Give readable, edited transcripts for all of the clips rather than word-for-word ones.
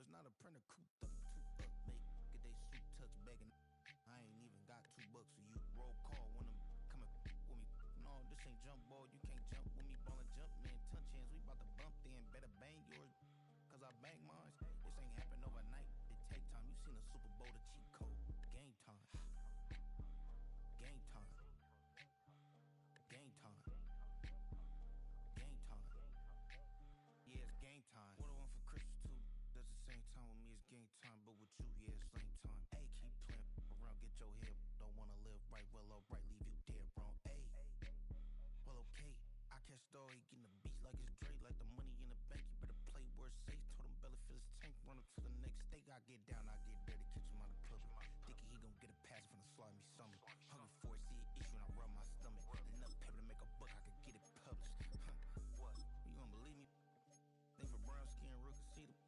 it's not a printer. Cooped up, toot up, make get they suit tucks begging. I ain't even got $2 for you. Roll call when I'm coming with me. No, this ain't jump ball. You can't jump with me. Ballin' jump, man. Touch hands. We bout to bump then. Better bang yours, cause I bang mine. This ain't happen overnight. It take time. You seen a Super Bowl, the cheat code. Game time. Game time. Game time. Game time. Yeah, it's game time. What I want for Christmas too. Does the same time with me, it's game time. But with you, yeah, it's same time. Hey, keep playing around, get your head. Don't wanna live right, well, alright, leave you dead wrong. Hey, well, okay. I catch the he getting the beat like it's Dre, like the money in the bank. You better play where it's safe. Told him Bella fill his tank, run up to the next state. I get down, I get dirty, catch him on the public. Thinking he gon' get a pass from the slime me summer. Hungry for it, see an issue and I rub my stomach. Enough paper to make a book, I could get it published. What? You don't believe me? Think for brown skin, real can see them.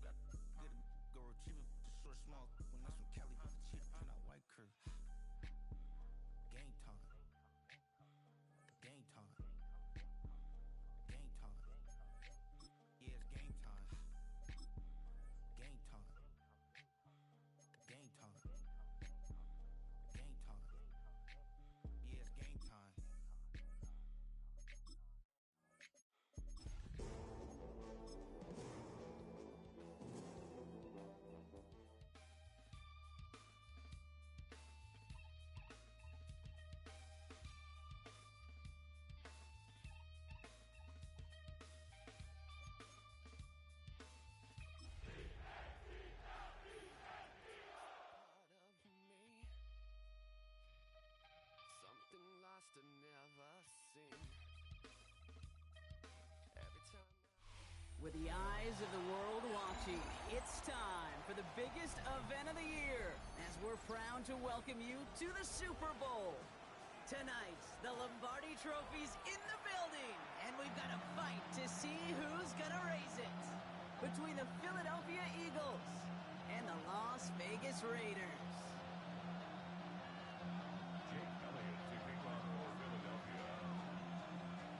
Got get it, go retrieve it, short, small. When that's from Cali, but the cheetah print out white curve. Game time. Game time. Game time. Yeah, it's game time. Game time. Game time. Game time. Yeah, it's game time. Something lost and never seen. Every time. With the eyes of the world watching, it's time for the biggest event of the year as we're proud to welcome you to the Super Bowl. Tonight, the Lombardi Trophy's in the building, and we've got a fight to see who's gonna raise it. Between the Philadelphia Eagles and the Las Vegas Raiders.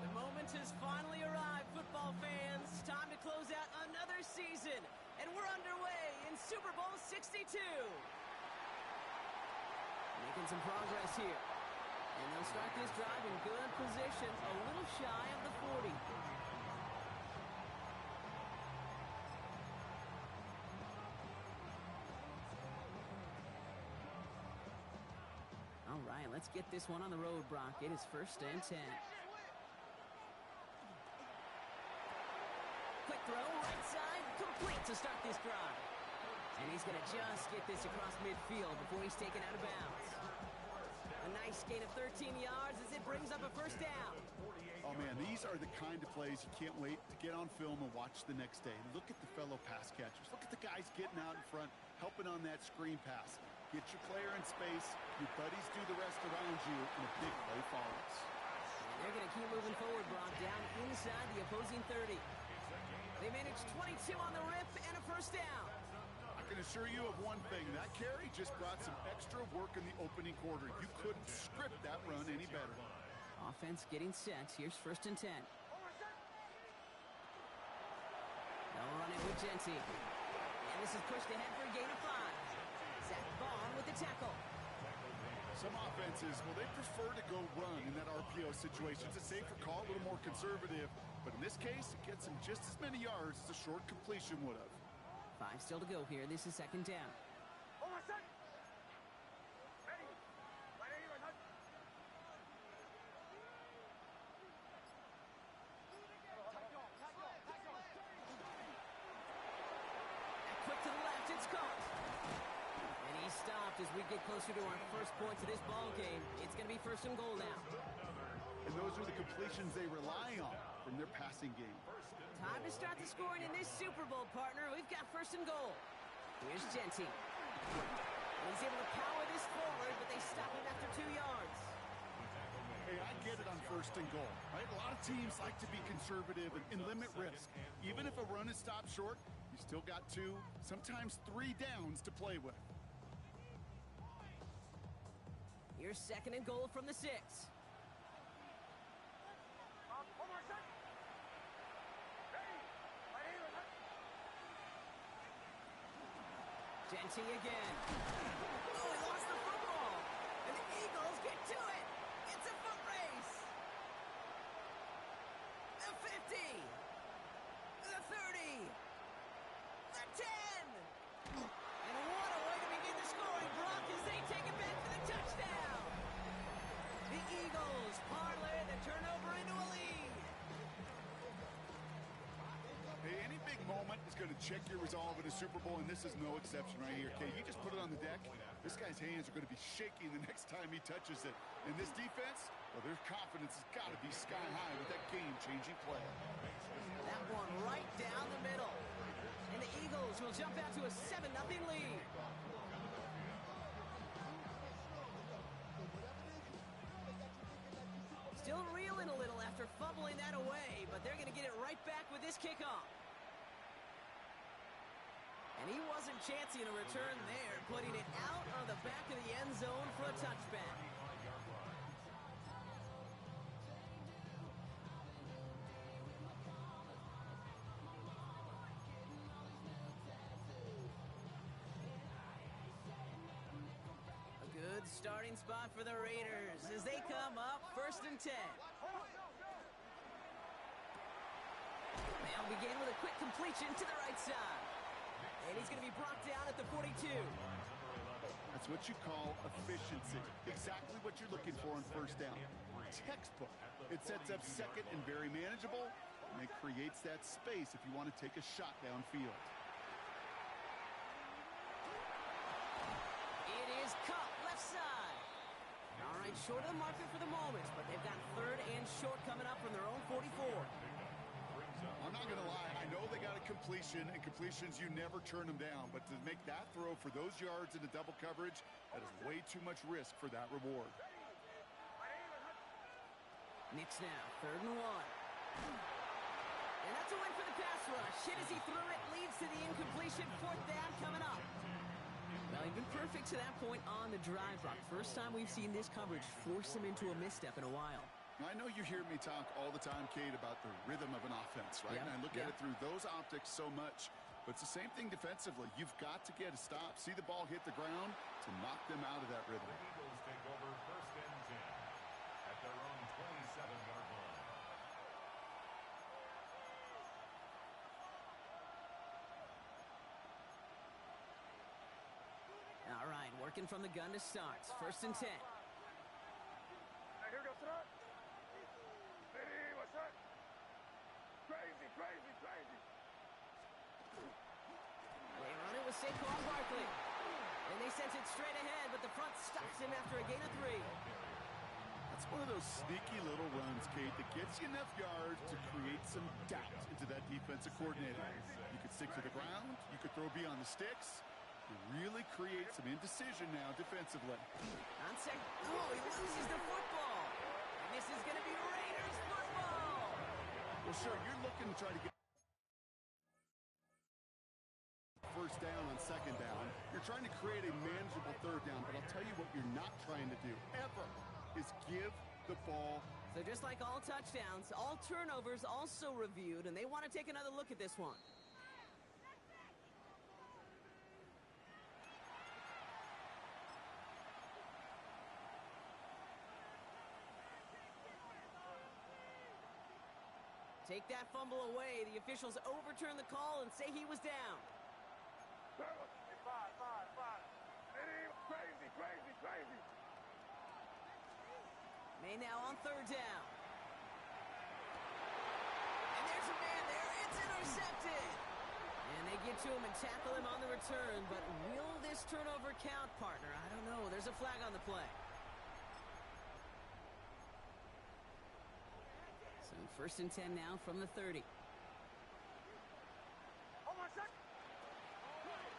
The moment has finally arrived, football fans. Time to close out another season, and we're underway in Super Bowl 62. Making some progress here, and they'll start this drive in good position, a little shy of the 40. All right, let's get this one on the road, Brock. It is 1st and 10. Quick throw, right side, complete to start this drive. And he's going to just get this across midfield before he's taken out of bounds. A nice gain of 13 yards as it brings up a 1st down. Oh, man, these are the kind of plays you can't wait to get on film and watch the next day. Look at the fellow pass catchers. Look at the guys getting out in front, helping on that screen pass. Get your player in space, your buddies do the rest around you, and a big play follows. They're going to keep moving forward, Brock, down inside the opposing 30. They managed 22 on the rip and a 1st down. I can assure you of one thing. That carry just brought some extra work in the opening quarter. You couldn't script that run any better. Offense getting set. Here's 1st and 10. They'll run it with Genty. And this is pushed ahead for a gain of 5. Zach Vaughn with the tackle. Some offenses, well, they prefer to go run in that RPO situation. It's a safer call, a little more conservative. But in this case, it gets him just as many yards as a short completion would have. 5 still to go here. This is 2nd down. Quick to the left, it's caught. And he stopped as we get closer to our first points of this ball game. It's going to be 1st and goal now. And those are the completions they rely on from their passing game. Time to start the scoring in this Super Bowl, partner. We've got 1st and goal. Here's Genty. He's able to power this forward, but they stop him after 2 yards. Hey, I get it on 1st and goal, right? A lot of teams like to be conservative and limit risk. Even if a run is stopped short, you still got 2, sometimes 3 downs to play with. Here's 2nd and goal from the 6. Genty again. Oh, he lost the football. And the Eagles get to it. It's a foot race. The 50. The 30. The 10. And what a way to begin the scoring, Brock, as they take it back for the touchdown. The Eagles parlay the turnover into a lead. Hey, any big moment is going to check your resolve in a Super Bowl, and this is no exception right here, okay? You just put it on the deck, this guy's hands are going to be shaking the next time he touches it. And this defense, well, their confidence has got to be sky high with that game-changing play. That one right down the middle. And the Eagles will jump out to a 7-0 lead. Still reeling a little after fumbling that away, but they're going to get it right back with this kickoff. And he wasn't chancing a return there, putting it out of the back of the end zone for a touchback. A good starting spot for the Raiders as they come up 1st and 10. They'll begin with a quick completion to the right side. And he's going to be brought down at the 42. That's what you call efficiency. Exactly what you're looking for on first down. Textbook. It sets up second and very manageable, and it creates that space if you want to take a shot downfield. It is Kupp, left side. All right, short of the marker for the moment, but they've got 3rd and short coming up from their own 44. I'm not going to lie, I know they got a completion, and completions, you never turn them down. But to make that throw for those yards into double coverage, that is way too much risk for that reward. Knicks now, 3rd and 1. And that's a win for the pass rush. Hit as he threw it, leads to the incompletion. 4th down coming up. Well, he's been perfect to that point on the drive, Brock. First time we've seen this coverage force him into a misstep in a while. I know you hear me talk all the time, Kate, about the rhythm of an offense, right? Yeah, and I look at it through those optics so much. But it's the same thing defensively. You've got to get a stop, see the ball hit the ground to knock them out of that rhythm. The Eagles take over 1st and 10 at their own 27-yard line. All right, working from the gun to start. 1st and 10. Here goes it. City, what's up? Crazy, crazy, crazy. They run it with Saquon Barkley. And they sent it straight ahead, but the front stops him after a gain of 3. That's one of those sneaky little runs, Kate, that gets you enough yards to create some doubt into that defensive coordinator. You could stick to the ground. You could throw beyond the sticks. You really create some indecision now defensively. On second. Oh, he loses the football. And this is going to be Raiders football. Well, sure, you're looking to try to get first down on 2nd down. You're trying to create a manageable 3rd down, but I'll tell you what you're not trying to do, ever, is give the ball. So just like all touchdowns, all turnovers also reviewed, and they want to take another look at this one. Take that fumble away. The officials overturn the call and say he was down. Five. City, crazy, crazy, crazy. May now on 3rd down. And there's a man there. It's intercepted. And they get to him and tackle him on the return. But will this turnover count, partner? I don't know. There's a flag on the play. So 1st and 10 now from the 30.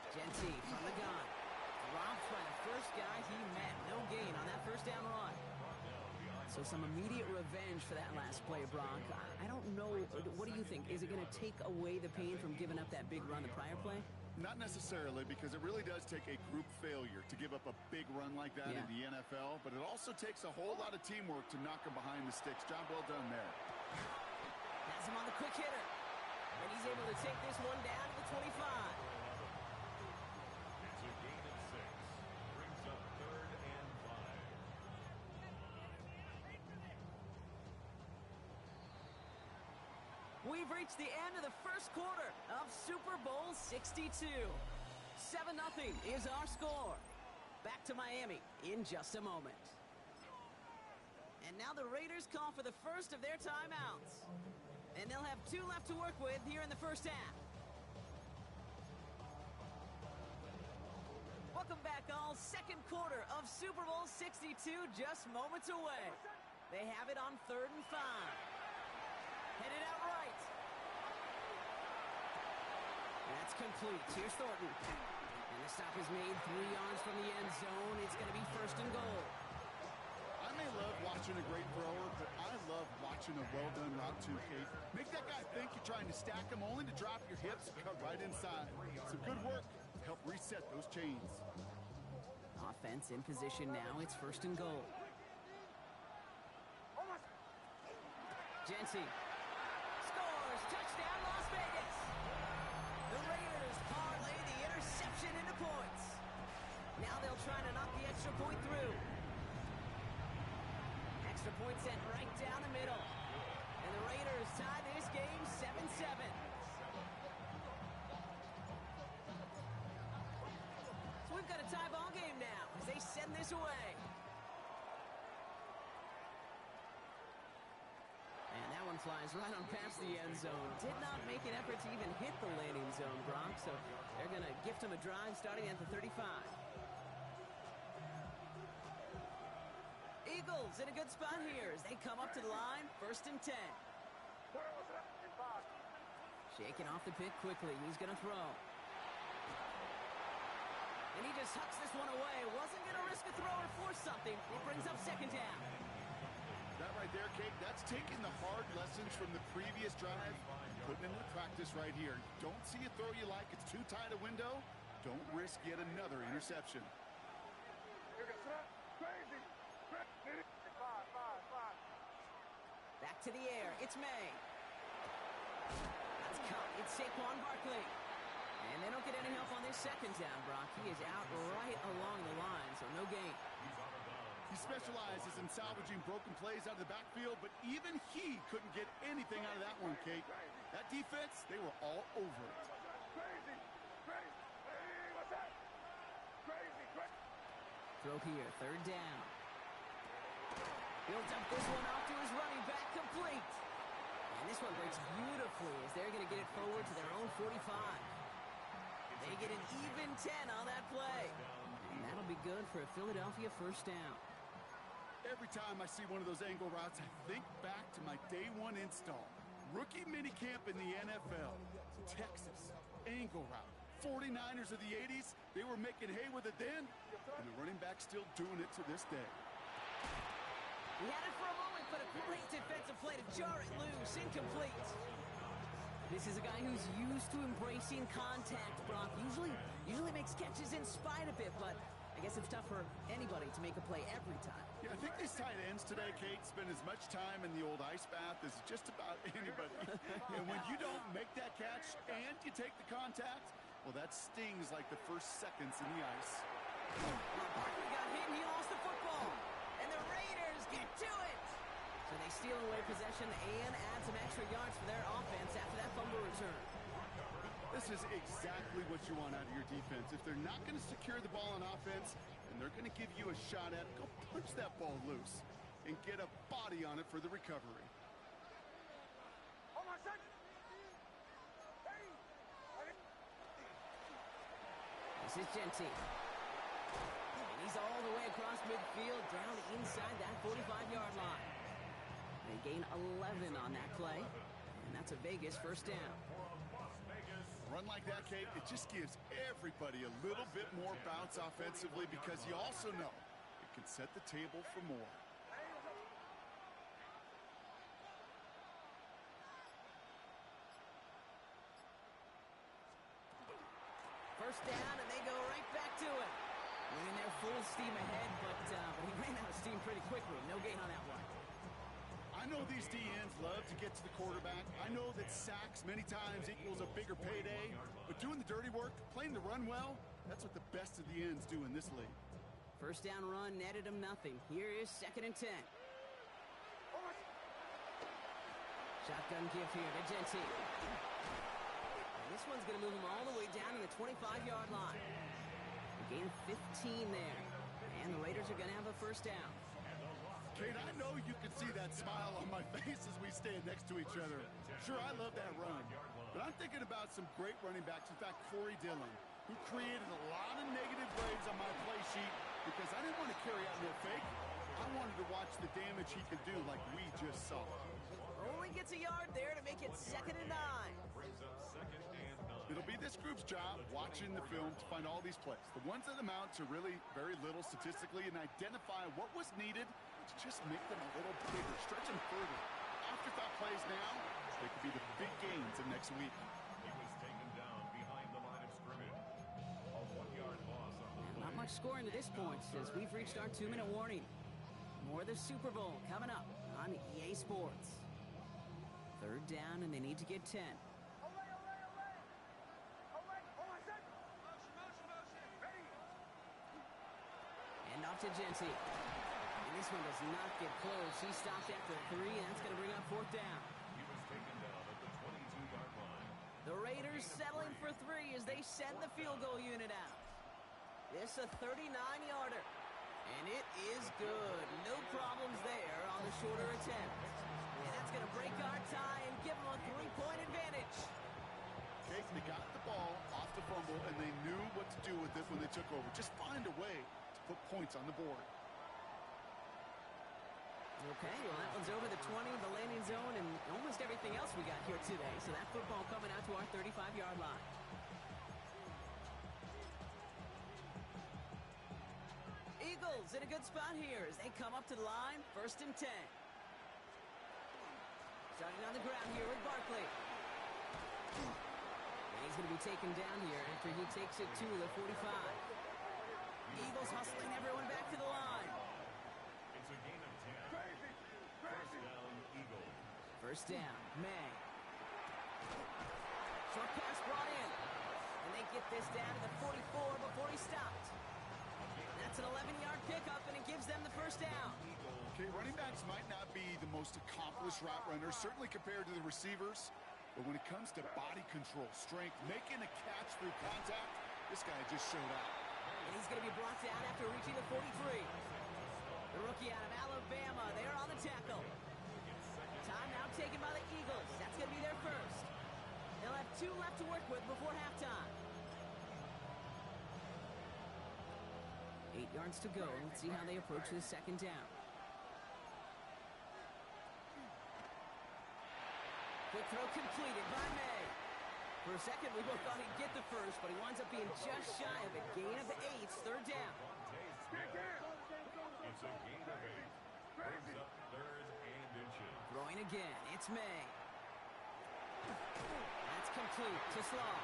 Genty from the gun. Dropped by the first guy he met. No gain on that 1st down run. So some immediate revenge for that last play, Brock. I don't know. What do you think? Is it going to take away the pain from giving up that big run the prior play? Not necessarily, because it really does take a group failure to give up a big run like that in the NFL, but it also takes a whole lot of teamwork to knock him behind the sticks. Job well done there. Has him on the quick hitter. And he's able to take this one down to the 25. We've reached the end of the first quarter of Super Bowl 62. 7-0 is our score. Back to Miami in just a moment. And now the Raiders call for the first of their timeouts. And they'll have 2 left to work with here in the first half. Welcome back, all. Second quarter of Super Bowl 62 just moments away. They have it on 3rd and 5. Headed out right. That's complete. Here's Thornton. And the stop is made 3 yards from the end zone. It's going to be 1st and goal. I may love watching a great thrower, but I love watching a well-done route too, Kate. Make that guy think you're trying to stack him only to drop your hips and cut right inside. Some good work to help reset those chains. Offense in position now. It's 1st and goal. Jency scores. Touchdown, Las Vegas. The Raiders parlay the interception into points. Now they'll try to knock the extra point through. Extra point sent right down the middle. And the Raiders tie this game 7-7. So we've got a tie ball game now as they send this away. And that one flies right on past the end zone. Did not make an effort to even hit the landing zone, Brock. So they're going to gift him a drive starting at the 35. Eagles in a good spot here as they come up to the line. 1st and 10. Shaking off the pick quickly. He's going to throw. And he just hucks this one away. Wasn't going to risk a throw or force something. It brings up 2nd down. That right there, Kate, that's taking the hard lessons from the previous drive, putting into practice right here. Don't see a throw you like. It's too tight a window. Don't risk yet another interception. Back to the air. It's May. That's caught. It's Saquon Barkley. And they don't get any help on this 2nd down, Brock. He is out right along the line, so no gain. He specializes in salvaging broken plays out of the backfield, but even he couldn't get anything out of that one, Kate. That defense, they were all over it. Throw here, 3rd down. He'll dump this one off to his running back, complete. And this one breaks beautifully as they're going to get it forward to their own 45. They get an even 10 on that play. And that'll be good for a Philadelphia 1st down. Every time I see one of those angle routes, I think back to my day 1 install. Rookie minicamp in the NFL. Texas, angle route. 49ers of the 80s, they were making hay with it then, and the running back's still doing it to this day. He had it for a moment, but a great defensive play to jar it loose. Incomplete. This is a guy who's used to embracing contact, Brock. Usually makes catches in spite of it, but I guess it's tough for anybody to make a play every time. Yeah, I think these tight ends today, Kate, spend as much time in the old ice bath as just about anybody. And when you don't make that catch and you take the contact, well, that stings like the first seconds in the ice. Barkley got hit and he lost the football. And the Raiders get to it. So they steal away possession and add some extra yards for their offense after that fumble return. This is exactly what you want out of your defense. If they're not going to secure the ball on offense, and they're going to give you a shot at it, go punch that ball loose and get a body on it for the recovery. This is Jency. And he's all the way across midfield, down inside that 45-yard line. They gain 11 on that play, and that's a Vegas 1st down. A run like that, Kate, it just gives everybody a little bit more bounce offensively because you also know it can set the table for more. First down, and they go right back to it. Moving there full steam ahead, but he ran out of steam pretty quickly. No gain on that one. I know these DNs love to get to the quarterback. I know that sacks many times equals a bigger payday, but doing the dirty work, playing the run well, that's what the best of the ends do in this league. First down run netted him nothing. Here is 2nd and 10. Shotgun give here to Genty. And this one's going to move him all the way down to the 25-yard line. A gain of 15 there. And the Raiders are going to have a first down. Kate, I know you can see that smile on my face as we stand next to each other. Sure, I love that run. But I'm thinking about some great running backs. In fact, Corey Dillon, who created a lot of negative grades on my play sheet because I didn't want to carry out no fake. I wanted to watch the damage he could do like we just saw. Only gets a yard there to make it 2nd and 9. It'll be this group's job watching the film to find all these plays, the ones that amount to really very little statistically, and identify what was needed to just make them a little bigger, stretch them further. Afterthought plays now, they could be the big gains of next week. He was taken down behind the line of scrimmage. A 1-yard loss on the play. Not much scoring to this point as we've reached our 2-minute warning. More of the Super Bowl coming up on EA Sports. 3rd down, and they need to get 10. And off to Genty. And this one does not get close. He stopped after 3, and that's going to bring up 4th down. He was taken down at the 22-yard line. The Raiders settling for 3 as they send the field goal unit out. This a 39-yarder. And it is good. No problems there on the shorter attempt. And that's going to break our tie and give them a 3-point advantage. Okay, they got the ball off the fumble, and they knew what to do with it when they took over. Just find a way to put points on the board. Okay, well, that one's over the 20, the landing zone, and almost everything else we got here today. So that football coming out to our 35-yard line. Eagles in a good spot here as they come up to the line, 1st and 10. Starting on the ground here with Barkley. And he's going to be taken down here after he takes it to the 45. Eagles hustling everyone back to the line. It's a gain of 10. First down, Eagles. 1st down, May. Short pass brought in. And they get this down to the 44 before he stopped. That's an 11-yard pickup, and it gives them the 1st down. Okay, running backs might not be the most accomplished route runners, certainly compared to the receivers. But when it comes to body control, strength, making a catch through contact, this guy just showed out. And he's going to be brought down after reaching the 43. The rookie out of Alabama, they're on the tackle. Time now taken by the Eagles. That's going to be their 1st. They'll have 2 left to work with before halftime. 8 yards to go. Let's see how they approach the 2nd down. Quick throw completed by May. For a second, we both thought he'd get the 1st, but he winds up being just shy of a gain of 8. 3rd down. It's a gain of 8. Brings up 3rd and inches. Throwing again. It's May. That's complete to Slaw.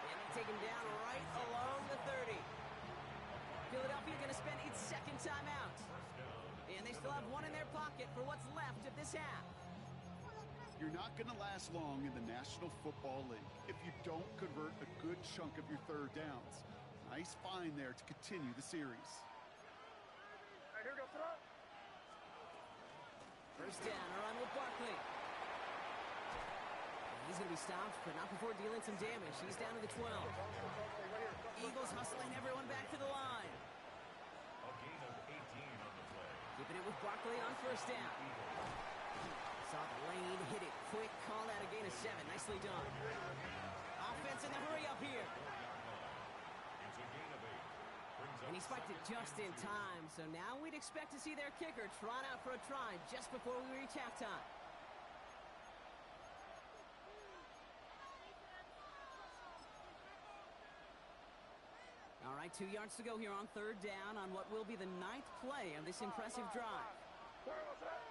And they take him down right along the 30. Philadelphia going to spend its 2nd timeout. And they still have 1 in their pocket for what's left of this half. You're not going to last long in the National Football League if you don't convert a good chunk of your 3rd downs. Nice find there to continue the series. Here we go, throw. 1st down, a run with Barkley. He's going to be stopped, but not before dealing some damage. He's down to the 12. Eagles hustling everyone back to the line. A gain of 18 on the play. Keeping it with Barkley on 1st down. Saw the lane, hit it quick, call that a gain of 7. Nicely done. Offense in the hurry up here. It's a gain of 8. Brings up And he spiked it just in time, so now we'd expect to see their kicker trot out for a try just before we reach halftime. All right, 2 yards to go here on 3rd down on what will be the 9th play of this impressive drive. What's that?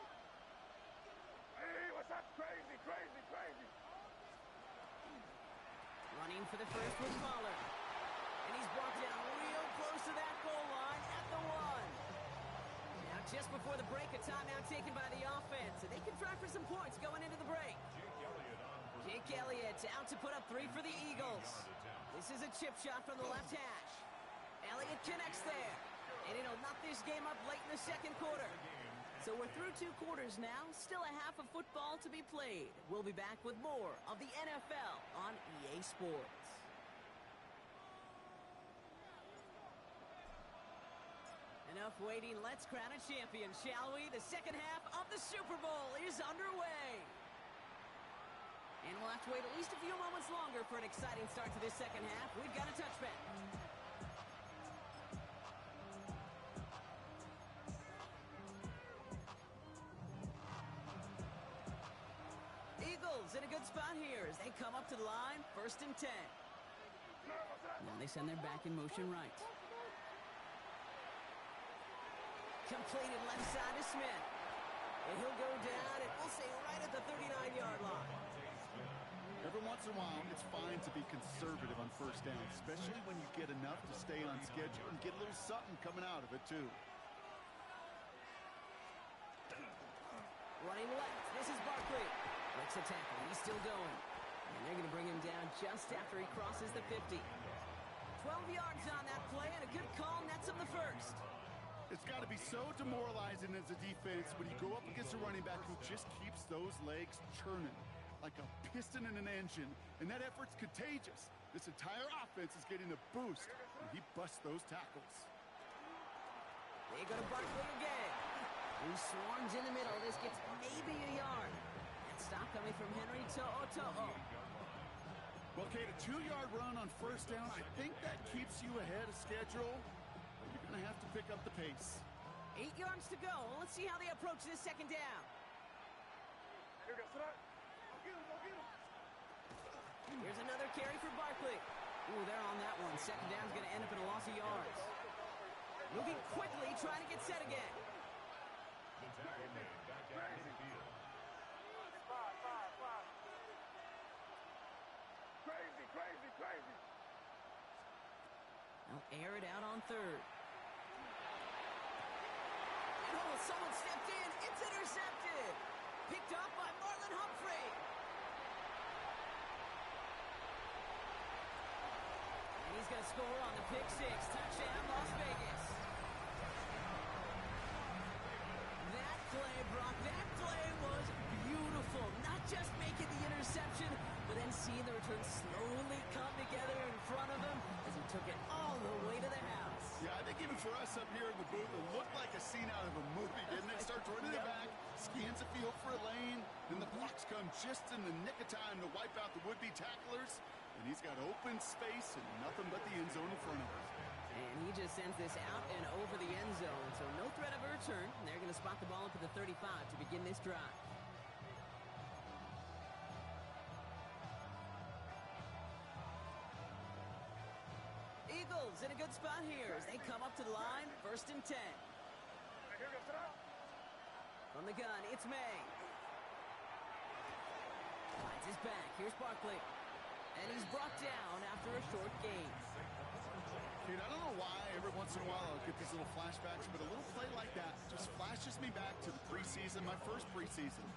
Hey, what's that? Crazy, crazy, crazy. Running for the 1st with Pollard. And he's brought down real close to that goal line at the 1. Now just before the break, a timeout taken by the offense. And they can try for some points going into the break. Jake Elliott out to put up 3 for the Eagles. This is a chip shot from the left hash. Elliott connects there. And it'll knock this game up late in the 2nd quarter. So we're through 2 quarters now, still a half of football to be played. We'll be back with more of the NFL on EA Sports. Enough waiting, let's crown a champion, shall we? The second half of the Super Bowl is underway. And we'll have to wait at least a few moments longer for an exciting start to this second half. We've got a touchback. Eagles in a good spot here as they come up to the line, 1st and 10. Now they send their back in motion right. Completed left side to Smith. And he'll go down, and we'll say right at the 39-yard line. Every once in a while, it's fine to be conservative on 1st down, especially when you get enough to stay on schedule and get a little something coming out of it, too. Running left, this is Barkley. Breaks a tackle, he's still going. And they're going to bring him down just after he crosses the 50. 12 yards on that play, and a good call nets him the 1st. It's got to be so demoralizing as a defense when you go up against a running back who just keeps those legs churning like a piston in an engine, and that effort's contagious. This entire offense is getting a boost when he busts those tackles. They go to Barkley again. He swarms in the middle. This gets maybe a yard. And stop coming from Henry To'o. Well, Kate, a 2-yard run on 1st down, I think that keeps you ahead of schedule. You're going to have to pick up the pace. 8 yards to go. Let's see how they approach this 2nd down. Here's another carry for Barkley. Ooh, they're on that one. 2nd down's going to end up in a loss of yards. Moving quickly, trying to get set again. The tackle made back out of the field. Crazy. They'll air it out on 3rd. Oh, someone stepped in. It's intercepted. Picked up by Marlon Humphrey. And he's going to score on the pick 6. Touchdown, Las Vegas. That play, Brock, that play was beautiful. Not just making the interception, but then seeing the return slowly come together in front of him as he took it all the way to the house. Yeah, I think even for us up here in the booth, it looked like a scene out of a movie, didn't it? Starts running it back, scans the field for a lane, then the blocks come just in the nick of time to wipe out the would-be tacklers, and he's got open space and nothing but the end zone in front of him. And he just sends this out and over the end zone, so no threat of a return. And they're going to spot the ball up at the 35 to begin this drive. Eagles in a good spot here as they come up to the line, 1st and 10. From the gun, it's May. Finds his back. Here's Barkley. And he's brought down after a short gain. Dude, I don't know why every once in a while I'll get these little flashbacks, but a little play like that just flashes me back to the preseason, my first preseason.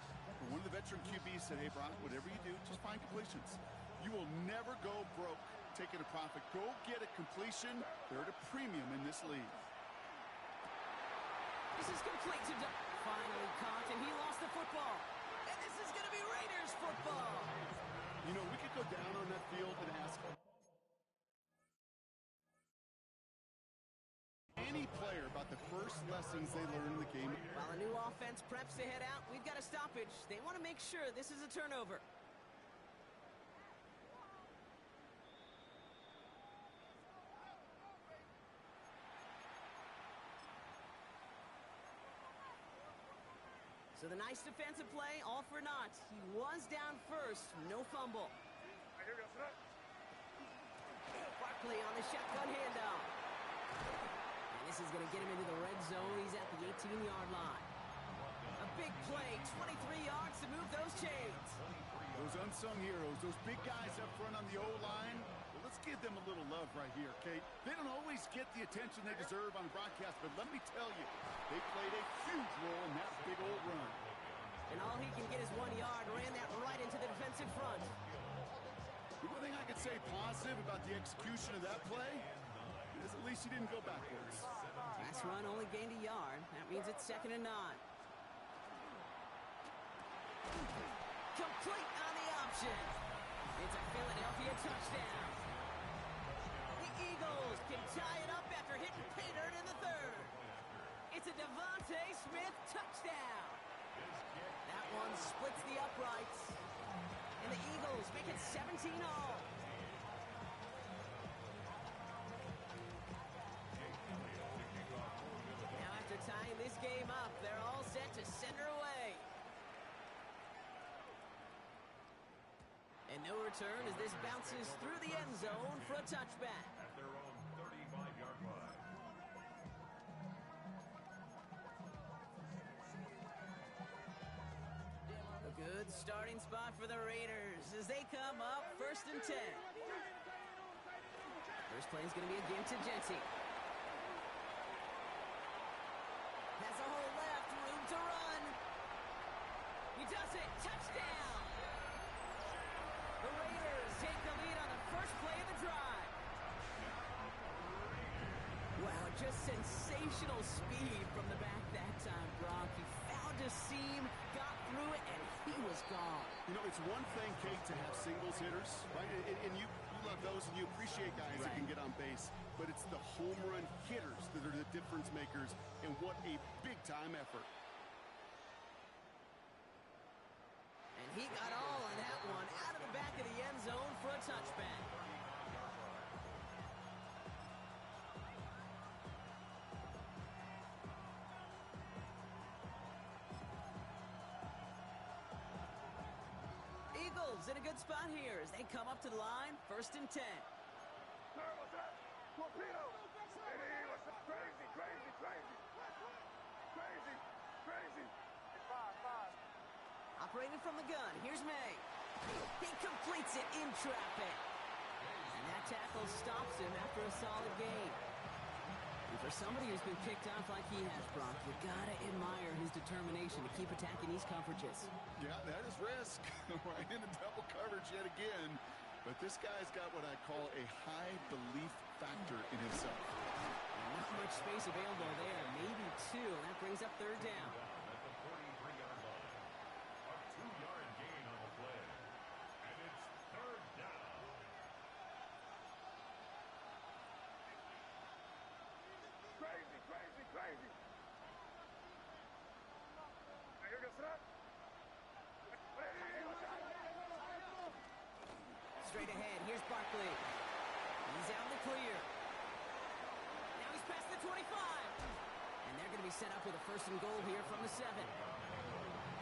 Where one of the veteran QBs said, hey, Brock, whatever you do, just find completions. You will never go broke taking a profit. Go get a completion. They're at a premium in this league. This is complete to finally caught, and he lost the football. And this is going to be Raiders football. You know, we could go down on that field and ask any player about the first lessons they learned in the game. While a new offense preps to head out, we've got a stoppage. They want to make sure this is a turnover. So the nice defensive play, all for naught. He was down first, no fumble. Barkley on the shotgun handoff. And this is going to get him into the red zone. He's at the 18-yard line. A big play, 23 yards to move those chains. Those unsung heroes, those big guys up front on the O-line, well, let's give them a little love right here, Kate. They don't always get the attention they deserve on broadcast, but let me tell you, they played a huge role in that big old run. And all he can get is 1 yard, ran that right into the defensive front. The one thing I could say positive about the execution of that play is at least he didn't go backwards. Pass run only gained a yard. That means it's 2nd and 9. Complete on the option. It's a Philadelphia touchdown. The Eagles can tie it up after hitting pay dirt in the third. It's a Devontae Smith touchdown. That one splits the uprights. And the Eagles make it 17-all. Now after tying this game up, they're all set to send her away. And no return as this bounces through the end zone for a touchback. At their own 35-yard line. A good starting spot for the Raiders as they come up 1st and 10. First play is going to be again to Genty. Has a hole left, room to run. He does it, touchdown. The Raiders take the lead on the first play of the drive. Wow, just sensational speed from the back that time, Brock. He found a seam, got through it, and he was gone. You know, it's one thing, Kate, to have singles hitters, right? And you love those, and you appreciate guys that can get on base. But it's the home run hitters that are the difference makers, and what a big-time effort. And he got all on that one out of the back of the end zone for a touchback. Eagles in a good spot here as they come up to the line, 1st and 10. Sir, what's that? Torpedo! Hey, what's up? Crazy, crazy, crazy. Crazy, crazy. 5. Operating from the gun, here's May. He completes it in traffic. And that tackle stops him after a solid gain. And for somebody who's been picked off like he has, Brock, you gotta admire his determination to keep attacking these coverages. Yeah, that is risk. Right into double coverage yet again. But this guy's got what I call a high belief factor in himself. Not much space available there, maybe two. That brings up 3rd down. At the 43-yard line. A 2-yard gain on the play. And it's 3rd down. Crazy, crazy, crazy. Now you're gonna set up? Hey, what's up? Straight ahead, here's Barkley. He's out in the clear. Now he's past the 25. And they're going to be set up with a 1st and goal here from the 7.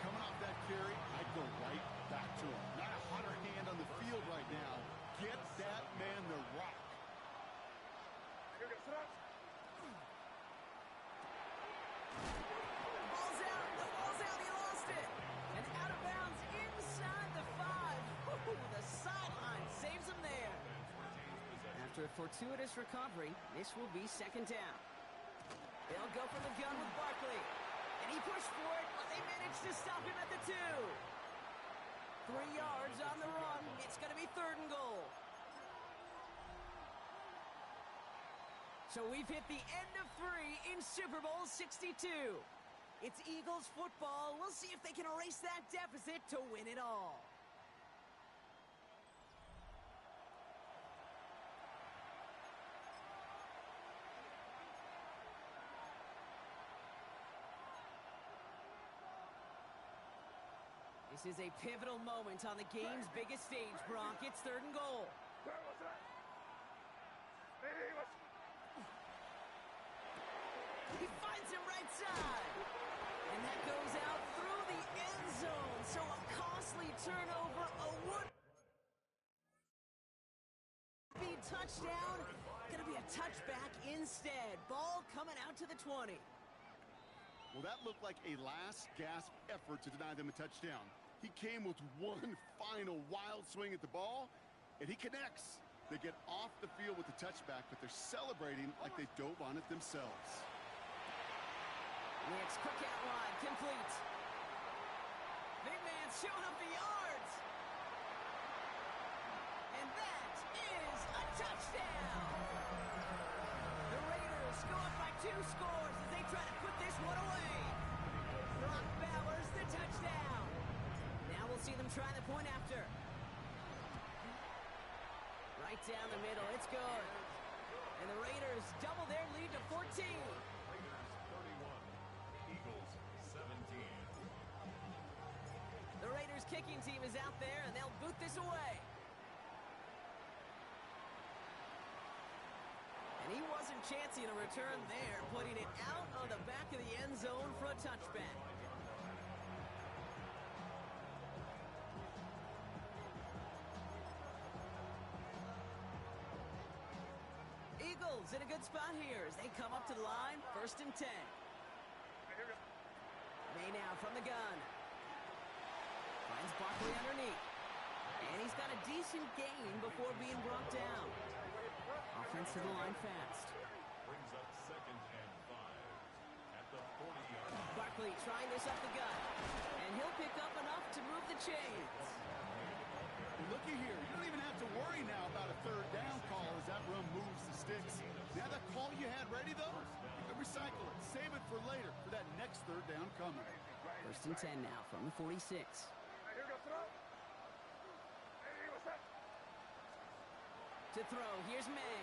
Coming off that carry, I'd go right back to him. Not a hotter hand on the field right now. Get that man the rock. You're gonna set up? Ball's out. The ball's out. He lost it. And out of bounds inside the 5. Ooh, the sideline saves him there. After a fortuitous recovery, this will be 2nd down. They'll go for the gun with Barkley. And he pushed for it, but they managed to stop him at the 2. 3 yards on the run. It's going to be 3rd and goal. So we've hit the end of 3 in Super Bowl 62. It's Eagles football. We'll see if they can erase that deficit to win it all. This is a pivotal moment on the game's biggest stage, Brock. It's 3rd and goal. Sir, what's that? Hey, what's... He finds him right side. And that goes out through the end zone. So a costly turnover, a would-be touchdown. Gonna be a touchback instead. Ball coming out to the 20. Well, that looked like a last-gasp effort to deny them a touchdown. He came with one final wild swing at the ball, and he connects. They get off the field with the touchback, but they're celebrating like they dove on it themselves. It's quick out wide, complete. Big man showing up the yards. And that is a touchdown. The Raiders go up by 2 scores as they try to put this one away. Brock Bowers the touchdown. try the point after. Right down the middle. It's good. And the Raiders double their lead to 14. Raiders 31, Eagles 17. The Raiders kicking team is out there, and they'll boot this away. And he wasn't chancing a return there, putting it out on the back of the end zone for a touchback. Eagles in a good spot here as they come up to the line, 1st and 10. May now from the gun. Finds Barkley underneath. And he's got a decent gain before being brought down. Offense to the line fast. Brings up 2nd and 5 at the 40-yard line. Barkley trying this up the gut. And he'll pick up enough to move the chains. Well, looky here. You don't even have to worry now about a 3rd down call as that run moves the sticks. Now that call you had ready, though, you can recycle it. Save it for later for that next 3rd down coming. 1st and 10 now from the 46. To throw, here's May.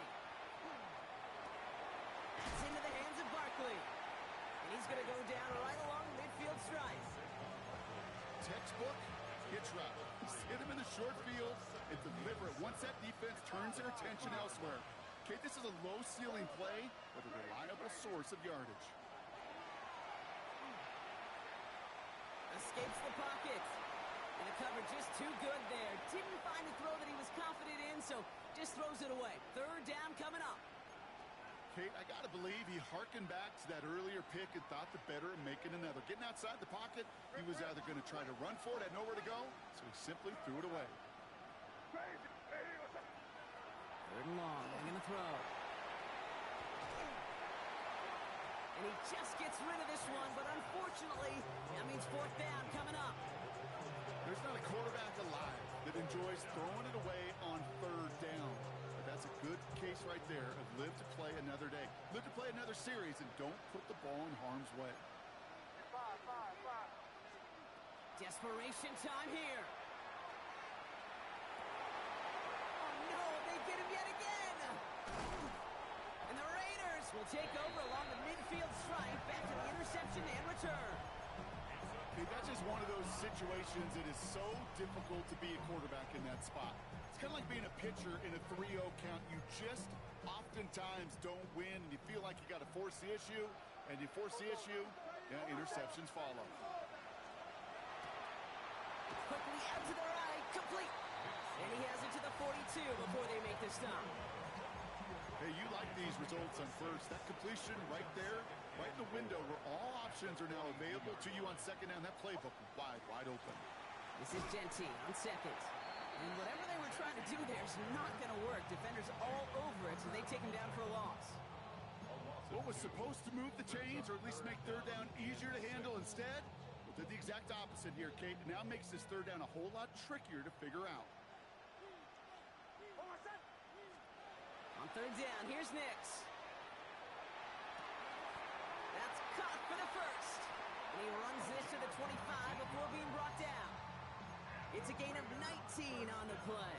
It's into the hands of Barkley. And he's going to go down right along the midfield stripe. Textbook hitch route. Hit him in the short field and deliver it once that defense turns their attention elsewhere. Okay, this is a low-ceiling play, but a reliable source of yardage. Escapes the pocket. And the cover just too good there. Didn't find the throw that he was confident in, so just throws it away. 3rd down coming up. Kate, I got to believe he hearkened back to that earlier pick and thought the better of making another. Getting outside the pocket, he was either going to try to run for it, had nowhere to go, so he simply threw it away. 3rd and long, they're going to throw. And he just gets rid of this one, but unfortunately, that means 4th down coming up. There's not a quarterback alive that enjoys throwing it away on 3rd down. But that's a good case right there of live to play another day. Live to play another series and don't put the ball in harm's way. Desperation time here. Oh no, they get him yet again. And the Raiders will take over along the midfield stripe back to the interception and return. Okay, that's just one of those situations that is so difficult to be a quarterback in that spot. It's kind of like being a pitcher in a 3-0 count. You just oftentimes don't win, and you feel like you got to force the issue, and you force the issue, interceptions follow. Quickly out to the right, complete. And he has it to the 42 before they make the stop. Hey, you like these results on first. That completion right there, right in the window where all options are now available to you on 2nd down. That playbook wide open. This is Genty on 2nd. And whatever they were trying to do there is not going to work. Defenders all over it, so they take him down for a loss. What was supposed to move the chains, or at least make 3rd down easier to handle instead, well, did the exact opposite here, Kate. It now makes this 3rd down a whole lot trickier to figure out. On 3rd down, here's Nix. That's caught for the first. And he runs this to the 25 before being brought down. It's a gain of 19 on the play.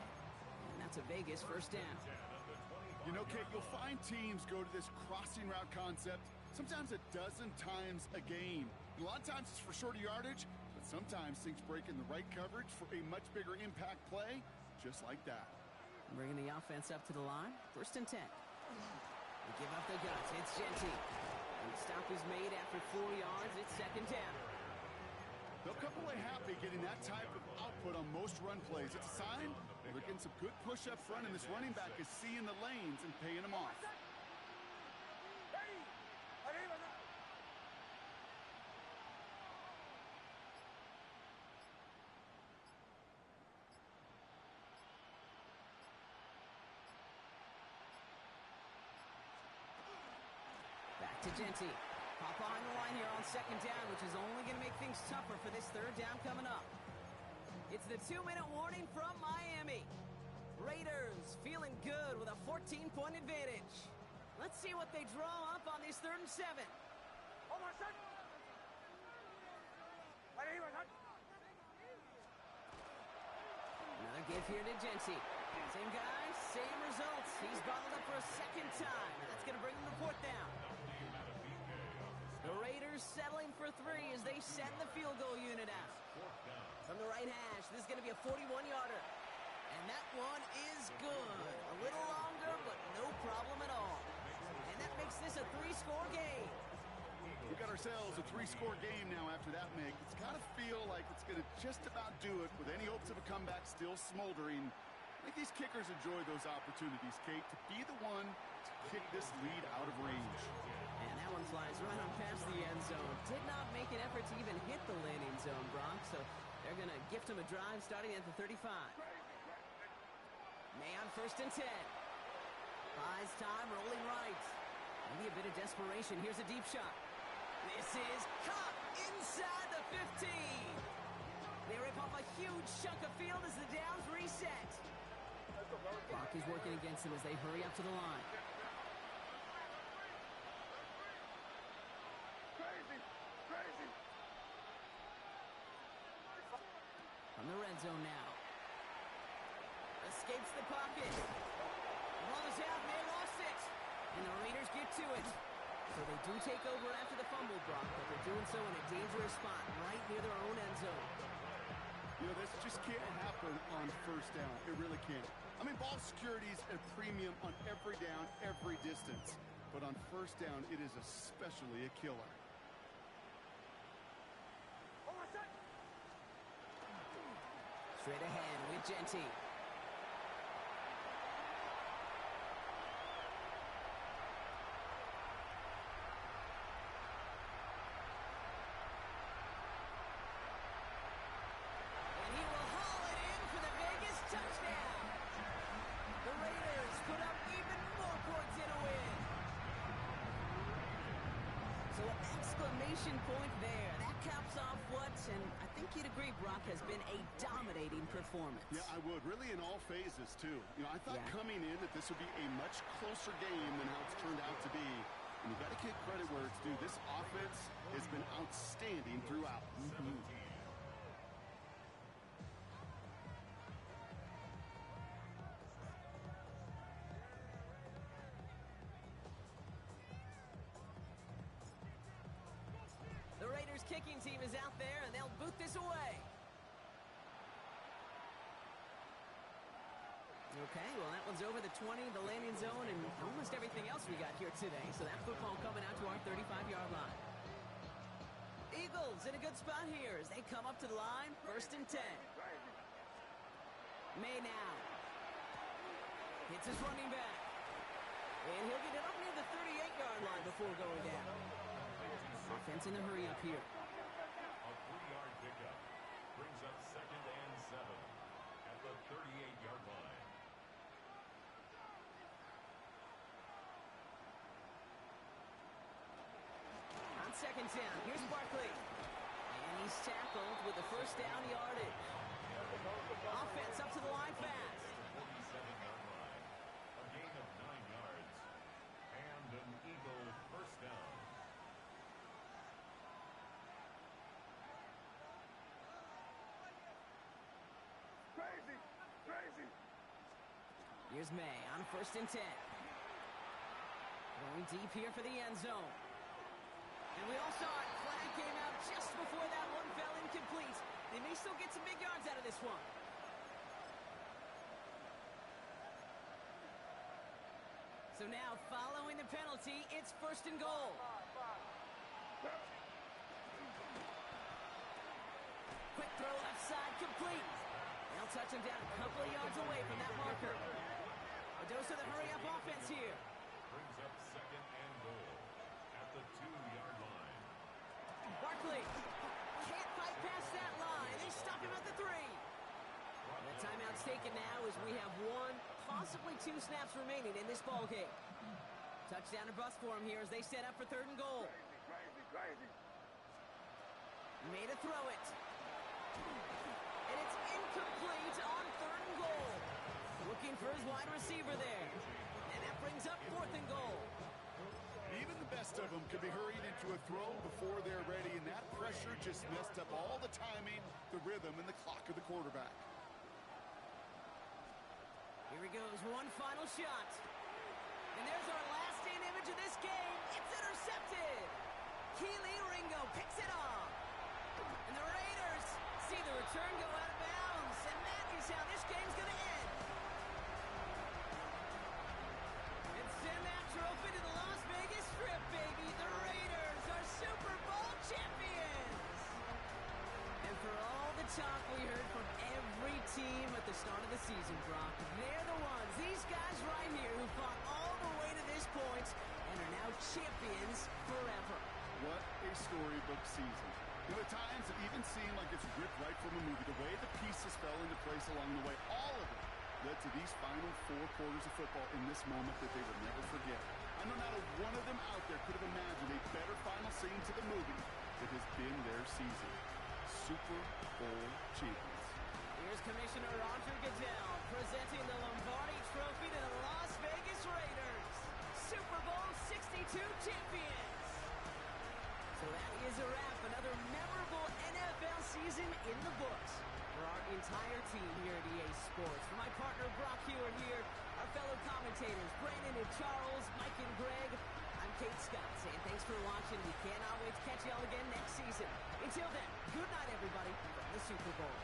And that's a Vegas 1st down. You know, Kate, you'll find teams go to this crossing route concept sometimes a dozen times a game. A lot of times it's for shorter yardage, but sometimes things break in the right coverage for a much bigger impact play, just like that. Bringing the offense up to the line. 1st and 10. They give up the guts. It's Genty. And the stop is made after 4 yards. It's 2nd down. They'll come away happy getting that type of output on most run plays. It's a sign they're getting some good push up front, and this running back is seeing the lanes and paying them off. Back to Genty. Pop behind the line here on 2nd down, which is only going to make things tougher for this 3rd down coming up. It's the 2-minute warning from Miami. Raiders feeling good with a 14-point advantage. Let's see what they draw up on this 3rd and 7. give here to Genty. Same guy, same results. He's bottled up for a second time, and that's going to bring him to fourth down. The Raiders settling for three as they send the field goal unit out. From the right hash, this is going to be a 41-yarder. And that one is good. A little longer, but no problem at all. And that makes this a three-score game. We've got ourselves a three-score game now after that, Mick. It's got to feel like it's going to just about do it with any hopes of a comeback still smoldering. I think these kickers enjoy those opportunities, Kate, to be the one to kick this lead out of range. And that one flies right on past the end zone. Did not make an effort to even hit the landing zone, Brock, so they're going to gift him a drive starting at the 35. May on 1st and 10. Buys time, rolling right. Maybe a bit of desperation. Here's a deep shot. This is caught inside the 15. They rip off a huge chunk of field as the downs reset. Clock is working against them as they hurry up to the line. Crazy, crazy. From the red zone now. Escapes the pocket. The ball is out, and they lost it. And the Raiders get to it. So they do take over after the fumble, Brock, but they're doing so in a dangerous spot right near their own end zone. You know, this just can't happen on first down. It really can't. I mean, ball security is a premium on every down, every distance. But on first down, it is especially a killer. Straight ahead with Genty. Point there. That caps off what, and I think you'd agree, Brock, has been a dominating performance. Yeah, I would. Really in all phases, too. You know, I thought coming in that this would be a much closer game than how it's turned out to be. And you got to give credit where it's due. This offense has been outstanding throughout. Kicking team is out there, and they'll boot this away. Okay, well, that one's over the 20, the landing zone, and almost everything else we got here today. So that football coming out to our 35-yard line. Eagles in a good spot here as they come up to the line, 1st and 10. May now. Hits his running back. And he'll get it up near the 38-yard line before going down. Offense in the hurry up here. A 3-yard pickup brings up 2nd and 7 at the 38-yard line. On 2nd down, here's Barkley. And he's tackled with the first down yardage. Offense up to the line fast. 47-yard line. A gain of 9 yards. And an Eagle first down. Crazy, crazy. Here's May on 1st and 10. Going deep here for the end zone. And we all saw it. Flag came out just before that one fell incomplete. They may still get some big yards out of this one. So now, following the penalty, it's 1st and goal. Quick throw left side, complete. They'll touch him down a couple of yards away from that marker. A dose of the hurry-up offense here. Brings up 2nd and goal at the 2-yard line. Barkley can't fight past that line. They stop him at the 3. And the timeout's taken now as we have 1, possibly 2 snaps remaining in this ball game. Touchdown or bust for him here as they set up for 3rd and goal. Crazy, crazy. Made a throw it. And it's incomplete on 3rd and goal. Looking for his wide receiver there. And that brings up 4th and goal. Even the best of them could be hurried into a throw before they're ready, and that pressure just messed up all the timing, the rhythm, and the clock of the quarterback. Here he goes, one final shot. And there's our last-in image of this game. It's intercepted. Kelee Ringo picks it off. And the Raiders see the return go out of bounds. And that is how this game's going to end. And send that trophy to the Las Vegas Strip, baby. The Raiders are Super Bowl champions. And for all the talk we heard from every team at the start of the season, Brock, they're the ones, these guys right here, who fought all the way to this point and are now champions forever. What a storybook season. At times, it even seemed like it's ripped right from a movie. The way the pieces fell into place along the way, all of it led to these final 4 quarters of football in this moment that they would never forget. I know not a one of them out there could have imagined a better final scene to the movie that has been their season. Super Bowl champions. Here's Commissioner Roger Goodell presenting the Lombardi Trophy to the Las Vegas Raiders, Super Bowl 62 champions. So that is a wrap. Another memorable NFL season in the books for our entire team here at EA Sports. For my partner Brock Hewitt here, our fellow commentators Brandon and Charles, Mike and Greg, I'm Kate Scott saying thanks for watching. We cannot wait to catch y'all again next season. Until then, good night everybody from the Super Bowl.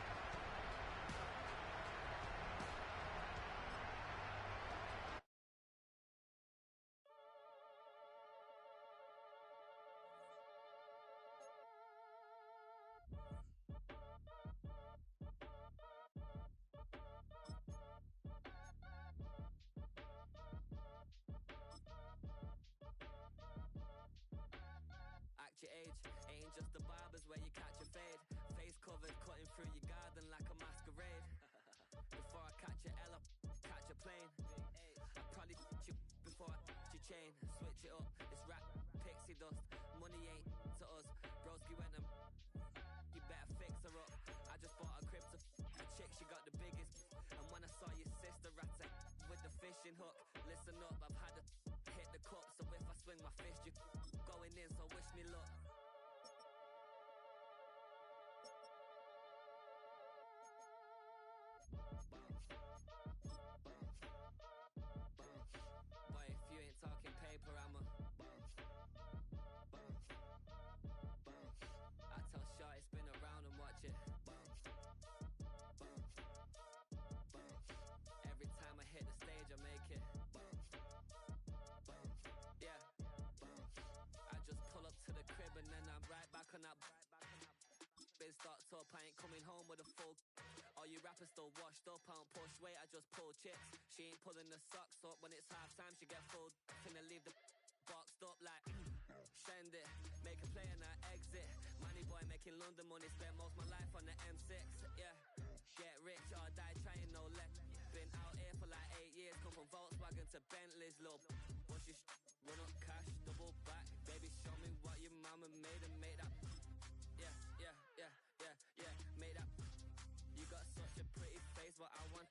Your age ain't just the barbers where you catch a fade. Face covered, cutting through your garden like a masquerade. Before I catch your L up, catch a plane. I probably you before I your chain. Switch it up, it's rap, pixie dust. Money ain't to us. Broski went and you better fix her up. I just bought a crib to a chick, she got the biggest. And when I saw your sister rat with the fishing hook, listen up, I've had to hit the cup. So if I swing my fist, you going in, so wish me luck. Boy, if you ain't talking paper, I'm a I tell Shorty spin around and watch it. Every time I hit the stage, I make it. Yeah. I just pull up to the crib and then I'm right back on that. Been stocked up, I ain't coming home with a full. All you rappers still washed up, I don't push weight, I just pull chips. She ain't pulling the socks up when it's half time, she get full. Finna leave the boxed up like send it, make a play and I exit. Money boy making London money, spent most my life on the M6. Yeah, get rich or die trying, no let. Been out here for like 8 years, come from Volkswagen to Bentley's, little. Once you run up cash, double back, baby show me what your mama made and make that. Yeah, yeah, yeah, yeah, yeah, make that. You got such a pretty face, what I want.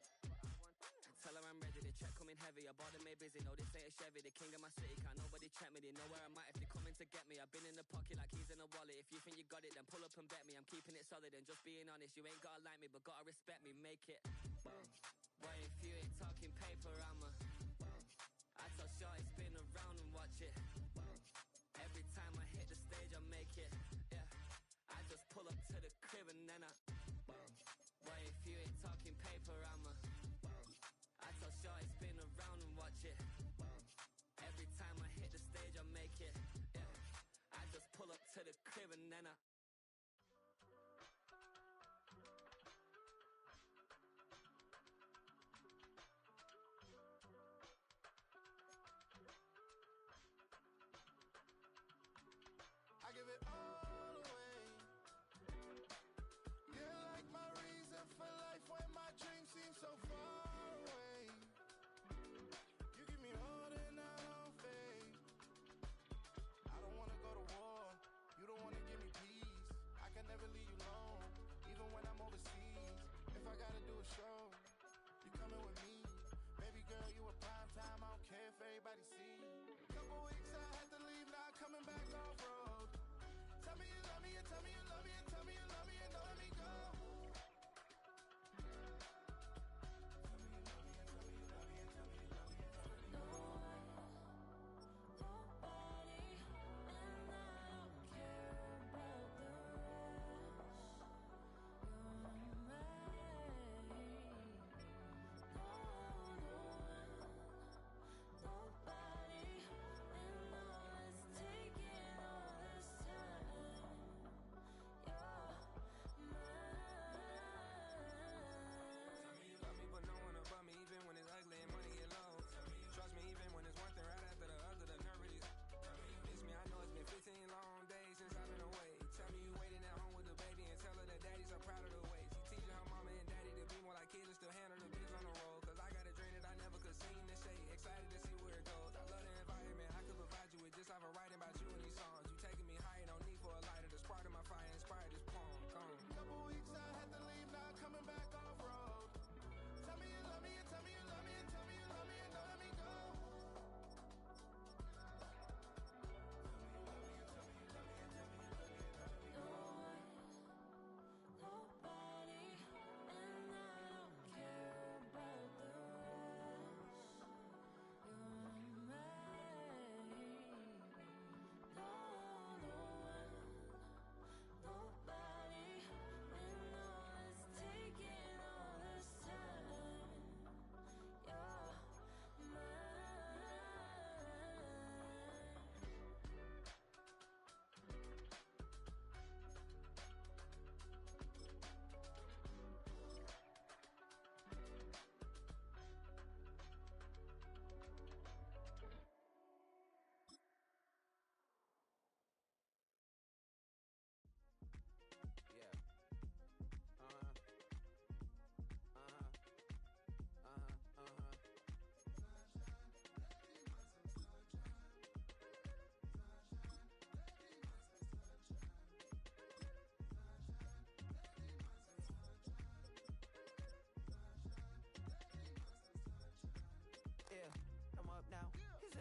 Tell her I'm ready, the check coming heavy. I bought them made busy, no this ain't a Chevy. The king of my city, can't nobody check me. They know where I'm at if they coming to get me. I've been in the pocket like keys in a wallet. If you think you got it, then pull up and bet me. I'm keeping it solid and just being honest. You ain't gotta like me, but gotta respect me, make it. Boy, if you ain't talking paper, I'm a I tell Shorty spin around and watch it. Every time I hit the stage, I make it. Yeah, I just pull up to the crib and then I boy, if you ain't talking paper, I'm a I tell Shorty spin around and watch it. Every time I hit the stage, I make it. Yeah, I just pull up to the crib and then I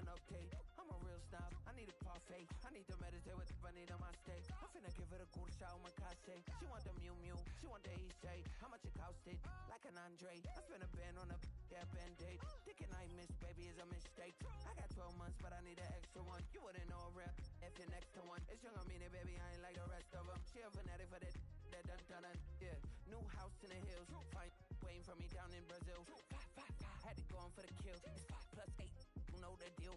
an update. I'm a real snob, I need a parfait. I need to meditate with the bunny on my steak. I'm finna give her a good shot on my casse. She want the Mew Mew, she want the East J. How much it costed? Like an Andre. I spent a band on a band-aid. Thinking I miss, baby, is a mistake. I got 12 months, but I need an extra one. You wouldn't know a rep if you're next to one. It's young, I mean it, baby, I ain't like the rest of them. She a fanatic for that dun dun dun. Yeah, new house in the hills. Fine, waiting for me down in Brazil. 5, 5, 5, had it going for the kill. It's 5 plus 8, you know the deal.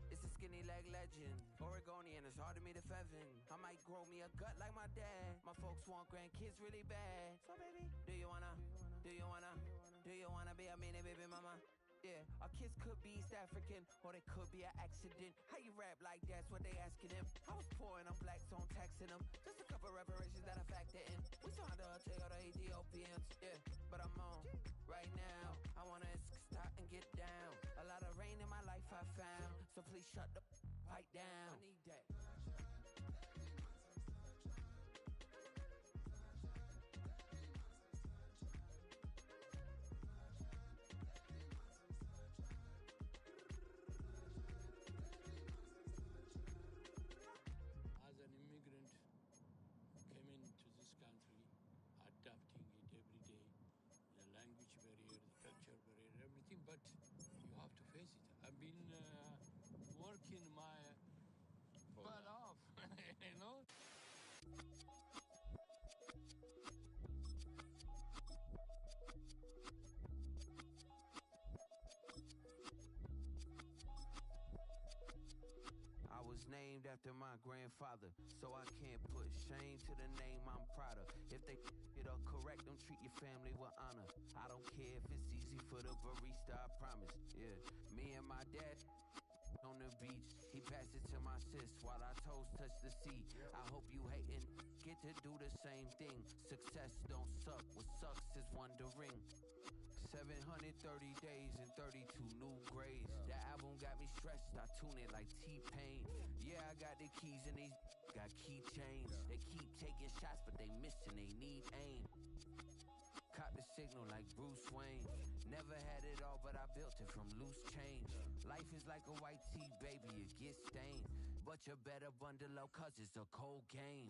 It's a skinny leg legend. Oregonian, it's hard to meet a Fevin. I might grow me a gut like my dad. My folks want grandkids really bad. So baby, do you wanna be a mini baby mama? Yeah, our kids could be East African, or they could be an accident. How you rap like that's what they asking him. I was poor and I'm black, so I'm taxing them. Just a couple reparations that I factor in. We saw the Toyota Ethiopians, yeah, but I'm on right now. I wanna stop and get down. A lot of rain in my life I found, so please shut the pipe down. I need that. As an immigrant, came into this country, adapting it every day, the language barrier, the culture barrier, everything, but you have to face it. I've been working my butt off, you know? I was named after my grandfather, so I can't put shame to the name I'm proud of. If they it up correct, don't treat your family with honor. I don't care if it's easy for the barista, I promise. Yeah, me and my dad on the beach, he passed it to my sis while our toes touch the sea. I hope you hatin' get to do the same thing. Success don't suck, what sucks is wondering. 730 days and 32 new grades. That album got me stressed, I tune it like T-Pain. Yeah, I got the keys and these got keychains. They keep taking shots, but they missing, they need aim. Caught the signal like Bruce Wayne. Never had it all, but I built it from loose change. Life is like a white tee, baby, it gets stained. But you better bundle up, cause it's a cold game.